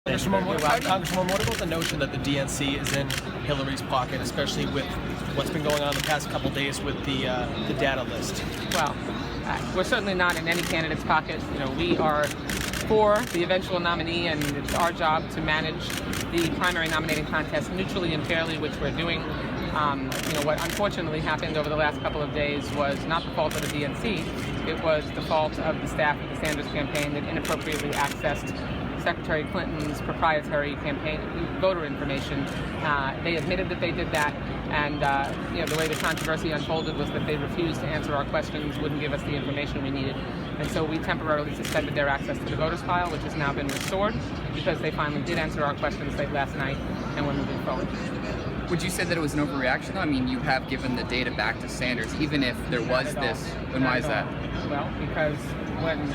Congresswoman, what about the notion that the DNC is in Hillary's pocket, especially with what's been going on the past couple days with the data list? Well, we're certainly not in any candidate's pocket. You know, we are for the eventual nominee, and it's our job to manage the primary nominating contest neutrally and fairly, which we're doing. What unfortunately happened over the last couple of days was not the fault of the DNC. It was the fault of the staff of the Sanders campaign that inappropriately accessed Secretary Clinton's proprietary campaign voter information. They admitted that they did that, and the way the controversy unfolded was that they refused to answer our questions, wouldn't give us the information we needed, and so we temporarily suspended their access to the voters file, which has now been restored because they finally did answer our questions late last night, and we're moving forward. Would you say that it was an overreaction? I mean, you have given the data back to Sanders, even if there was this. Then why is that? Well, because when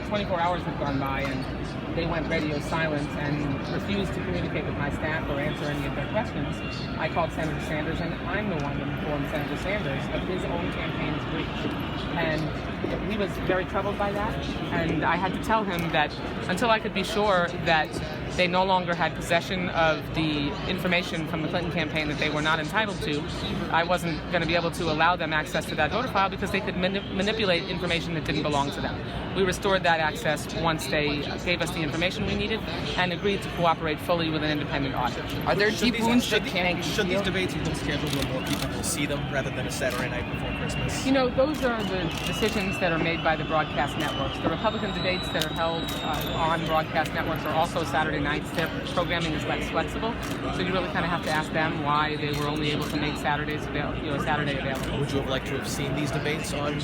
24 hours have gone by and they went radio silent and refused to communicate with my staff or answer any of their questions, I called Senator Sanders, and I'm the one that informed Senator Sanders of his own campaign's breach. And he was very troubled by that, and I had to tell him that until I could be sure that they no longer had possession of the information from the Clinton campaign that they were not entitled to, I wasn't going to be able to allow them access to that voter file because they could manipulate information that didn't belong to them. We restored that access once they gave us the information we needed and agreed to cooperate fully with an independent audit. Are there deep wounds that Should these debates have been scheduled where more people will see them rather than a Saturday night before Christmas? You know, those are the decisions that are made by the broadcast networks. The Republican debates that are held on broadcast networks are also Saturday nights. Their programming is less flexible, so you really kind of have to ask them why they were only able to make Saturday available. Would you have liked to have seen these debates on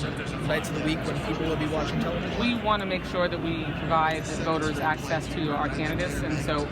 nights of the week when people would be watching television? We want to make sure that we provide voters access to our candidates, and so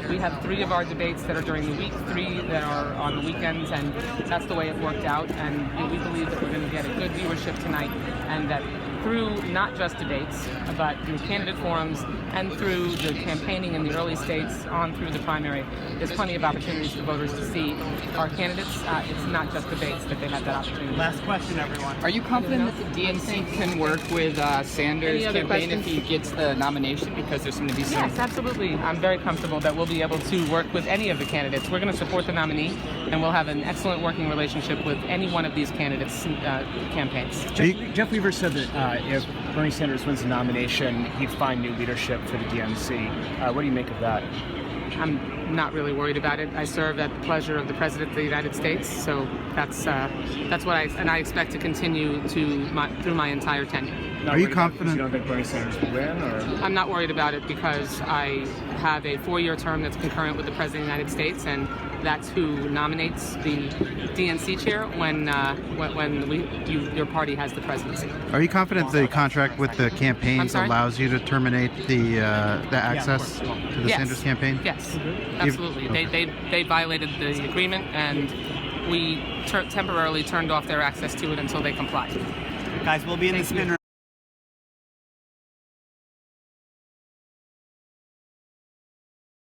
we have 3 of our debates that are during the week, 3 that are on the weekends, and that's the way it worked out. And we believe that we're going to get a good viewership tonight, and that through not just debates, but through candidate forums and through the campaigning in the early states on through the primary, there's plenty of opportunities for voters to see our candidates. It's not just debates that they have that opportunity. Last question, everyone. Are you confident that the DNC can work with Sanders' campaign if he gets the nomination, because there's going to be some... Yes, absolutely. I'm very comfortable that we'll be able to work with any of the candidates. We're going to support the nominee, and we'll have an excellent working relationship with any one of these candidates' campaigns. Jeff Weaver said that if Bernie Sanders wins the nomination, he'd find new leadership for the DNC. What do you make of that? I'm not really worried about it. I serve at the pleasure of the President of the United States, so that's what I expect to continue through my entire tenure. Are you confident you don't think Bernie Sanders will win? Or? I'm not worried about it because I have a 4-year term that's concurrent with the President of the United States, and that's who nominates the DNC chair when your party has the presidency. Are you confident the contract with the campaigns allows you to terminate the access to the Sanders campaign? Yes, absolutely. They violated the agreement, and we temporarily turned off their access to it until they complied. Guys, we'll be in the spin room.